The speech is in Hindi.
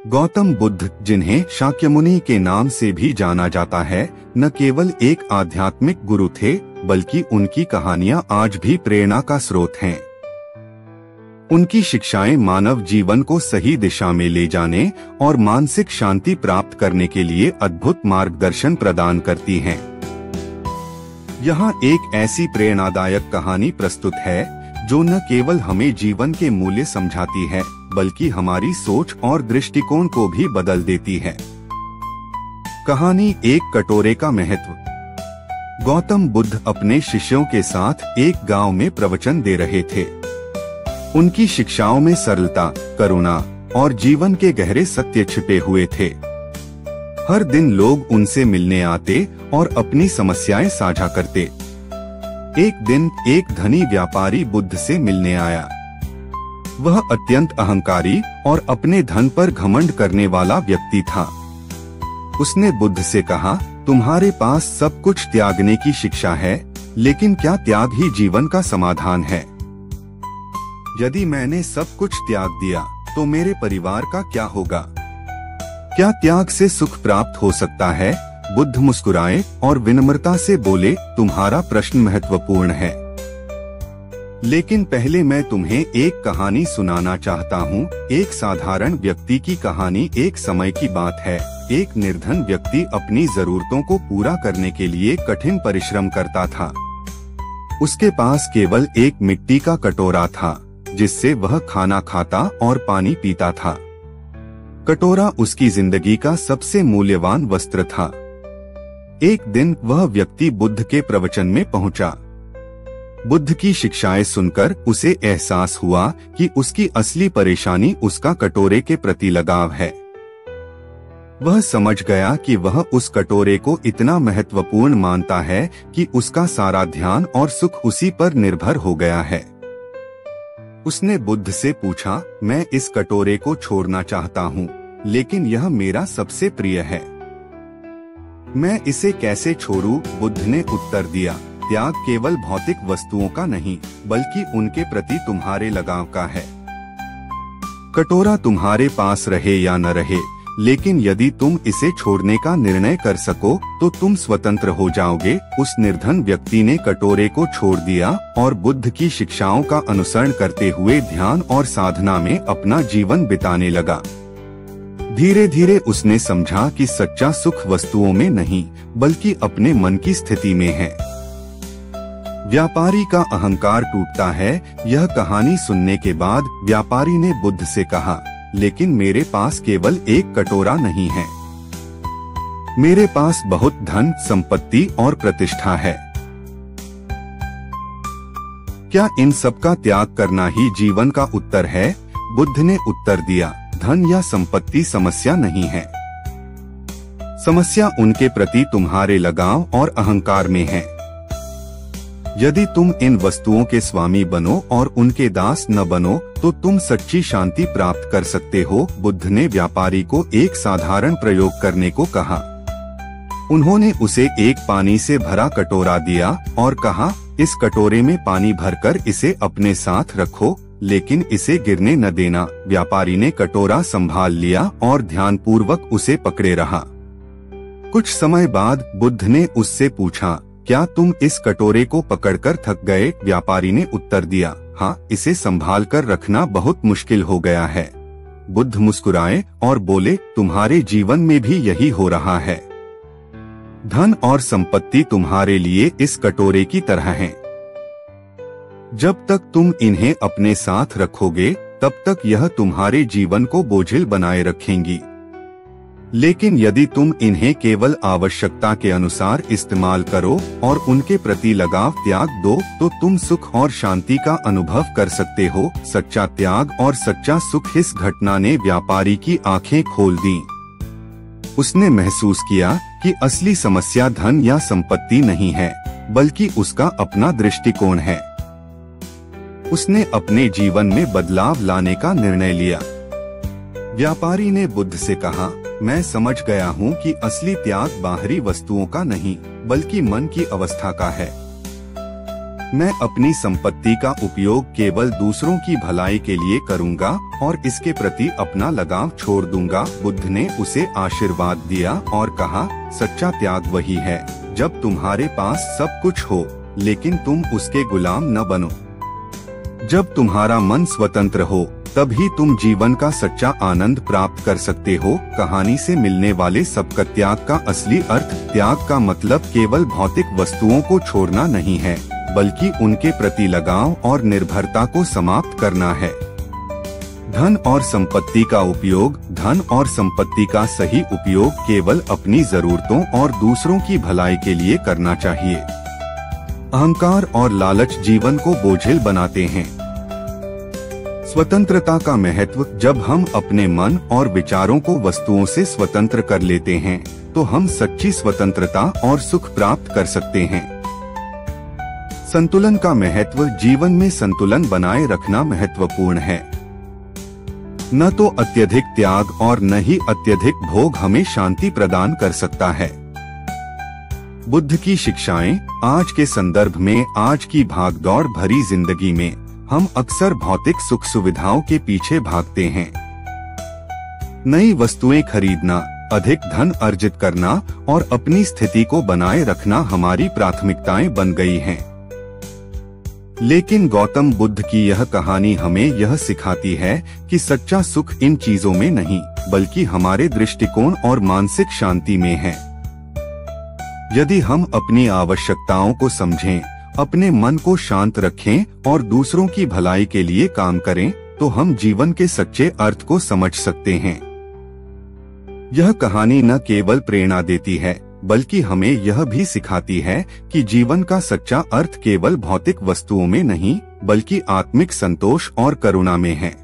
गौतम बुद्ध, जिन्हें शाक्यमुनि के नाम से भी जाना जाता है, न केवल एक आध्यात्मिक गुरु थे, बल्कि उनकी कहानियां आज भी प्रेरणा का स्रोत हैं। उनकी शिक्षाएं मानव जीवन को सही दिशा में ले जाने और मानसिक शांति प्राप्त करने के लिए अद्भुत मार्गदर्शन प्रदान करती हैं। यहाँ एक ऐसी प्रेरणादायक कहानी प्रस्तुत है जो न केवल हमें जीवन के मूल्य समझाती है, बल्कि हमारी सोच और दृष्टिकोण को भी बदल देती है। कहानी एक कटोरे का महत्व। गौतम बुद्ध अपने शिष्यों के साथ एक गांव में प्रवचन दे रहे थे। उनकी शिक्षाओं में सरलता, करुणा और जीवन के गहरे सत्य छिपे हुए थे। हर दिन लोग उनसे मिलने आते और अपनी समस्याएं साझा करते। एक दिन एक धनी व्यापारी बुद्ध से मिलने आया। वह अत्यंत अहंकारी और अपने धन पर घमंड करने वाला व्यक्ति था। उसने बुद्ध से कहा, तुम्हारे पास सब कुछ त्यागने की शिक्षा है, लेकिन क्या त्याग ही जीवन का समाधान है? यदि मैंने सब कुछ त्याग दिया तो मेरे परिवार का क्या होगा? क्या त्याग से सुख प्राप्त हो सकता है? बुद्ध मुस्कुराए और विनम्रता से बोले, तुम्हारा प्रश्न महत्वपूर्ण है, लेकिन पहले मैं तुम्हें एक कहानी सुनाना चाहता हूँ। एक साधारण व्यक्ति की कहानी। एक समय की बात है, एक निर्धन व्यक्ति अपनी जरूरतों को पूरा करने के लिए कठिन परिश्रम करता था। उसके पास केवल एक मिट्टी का कटोरा था, जिससे वह खाना खाता और पानी पीता था। कटोरा उसकी जिंदगी का सबसे मूल्यवान वस्त्र था। एक दिन वह व्यक्ति बुद्ध के प्रवचन में पहुंचा। बुद्ध की शिक्षाएं सुनकर उसे एहसास हुआ कि उसकी असली परेशानी उसका कटोरे के प्रति लगाव है। वह समझ गया कि वह उस कटोरे को इतना महत्वपूर्ण मानता है कि उसका सारा ध्यान और सुख उसी पर निर्भर हो गया है। उसने बुद्ध से पूछा, मैं इस कटोरे को छोड़ना चाहता हूँ, लेकिन यह मेरा सबसे प्रिय है। मैं इसे कैसे छोड़ूं? बुद्ध ने उत्तर दिया, त्याग केवल भौतिक वस्तुओं का नहीं, बल्कि उनके प्रति तुम्हारे लगाव का है। कटोरा तुम्हारे पास रहे या न रहे, लेकिन यदि तुम इसे छोड़ने का निर्णय कर सको तो तुम स्वतंत्र हो जाओगे। उस निर्धन व्यक्ति ने कटोरे को छोड़ दिया और बुद्ध की शिक्षाओं का अनुसरण करते हुए ध्यान और साधना में अपना जीवन बिताने लगा। धीरे धीरे उसने समझा कि सच्चा सुख वस्तुओं में नहीं, बल्कि अपने मन की स्थिति में है। व्यापारी का अहंकार टूटता है। यह कहानी सुनने के बाद व्यापारी ने बुद्ध से कहा, लेकिन मेरे पास केवल एक कटोरा नहीं है। मेरे पास बहुत धन, संपत्ति और प्रतिष्ठा है। क्या इन सब का त्याग करना ही जीवन का उत्तर है? बुद्ध ने उत्तर दिया, धन या संपत्ति समस्या नहीं है। समस्या उनके प्रति तुम्हारे लगाव और अहंकार में है। यदि तुम इन वस्तुओं के स्वामी बनो और उनके दास न बनो, तो तुम सच्ची शांति प्राप्त कर सकते हो। बुद्ध ने व्यापारी को एक साधारण प्रयोग करने को कहा। उन्होंने उसे एक पानी से भरा कटोरा दिया और कहा, इस कटोरे में पानी भरकर इसे अपने साथ रखो, लेकिन इसे गिरने न देना। व्यापारी ने कटोरा संभाल लिया और ध्यानपूर्वक उसे पकड़े रहा। कुछ समय बाद बुद्ध ने उससे पूछा, क्या तुम इस कटोरे को पकड़कर थक गए? व्यापारी ने उत्तर दिया, हाँ, इसे संभाल कर रखना बहुत मुश्किल हो गया है। बुद्ध मुस्कुराए और बोले, तुम्हारे जीवन में भी यही हो रहा है। धन और संपत्ति तुम्हारे लिए इस कटोरे की तरह हैं। जब तक तुम इन्हें अपने साथ रखोगे, तब तक यह तुम्हारे जीवन को बोझिल बनाए रखेंगी। लेकिन यदि तुम इन्हें केवल आवश्यकता के अनुसार इस्तेमाल करो और उनके प्रति लगाव त्याग दो, तो तुम सुख और शांति का अनुभव कर सकते हो। सच्चा त्याग और सच्चा सुख। इस घटना ने व्यापारी की आंखें खोल दी। उसने महसूस किया कि असली समस्या धन या संपत्ति नहीं है, बल्कि उसका अपना दृष्टिकोण है। उसने अपने जीवन में बदलाव लाने का निर्णय लिया। व्यापारी ने बुद्ध से कहा, मैं समझ गया हूँ कि असली त्याग बाहरी वस्तुओं का नहीं, बल्कि मन की अवस्था का है। मैं अपनी संपत्ति का उपयोग केवल दूसरों की भलाई के लिए करूंगा और इसके प्रति अपना लगाव छोड़ दूंगा। बुद्ध ने उसे आशीर्वाद दिया और कहा, सच्चा त्याग वही है जब तुम्हारे पास सब कुछ हो लेकिन तुम उसके गुलाम न बनो। जब तुम्हारा मन स्वतंत्र हो तभी तुम जीवन का सच्चा आनंद प्राप्त कर सकते हो। कहानी से मिलने वाले सबका त्याग का असली अर्थ, त्याग का मतलब केवल भौतिक वस्तुओं को छोड़ना नहीं है, बल्कि उनके प्रति लगाव और निर्भरता को समाप्त करना है। धन और संपत्ति का उपयोग, धन और संपत्ति का सही उपयोग केवल अपनी जरूरतों और दूसरों की भलाई के लिए करना चाहिए। अहंकार और लालच जीवन को बोझिल बनाते हैं। स्वतंत्रता का महत्व, जब हम अपने मन और विचारों को वस्तुओं से स्वतंत्र कर लेते हैं तो हम सच्ची स्वतंत्रता और सुख प्राप्त कर सकते हैं। संतुलन का महत्व, जीवन में संतुलन बनाए रखना महत्वपूर्ण है। न तो अत्यधिक त्याग और न ही अत्यधिक भोग हमें शांति प्रदान कर सकता है। बुद्ध की शिक्षाएं, आज के संदर्भ में आज की भागदौड़ भरी जिंदगी में हम अक्सर भौतिक सुख सुविधाओं के पीछे भागते हैं। नई वस्तुएं खरीदना, अधिक धन अर्जित करना और अपनी स्थिति को बनाए रखना हमारी प्राथमिकताएं बन गई हैं। लेकिन गौतम बुद्ध की यह कहानी हमें यह सिखाती है कि सच्चा सुख इन चीजों में नहीं, बल्कि हमारे दृष्टिकोण और मानसिक शांति में है। यदि हम अपनी आवश्यकताओं को समझें, अपने मन को शांत रखें और दूसरों की भलाई के लिए काम करें, तो हम जीवन के सच्चे अर्थ को समझ सकते हैं। यह कहानी न केवल प्रेरणा देती है, बल्कि हमें यह भी सिखाती है कि जीवन का सच्चा अर्थ केवल भौतिक वस्तुओं में नहीं, बल्कि आत्मिक संतोष और करुणा में है।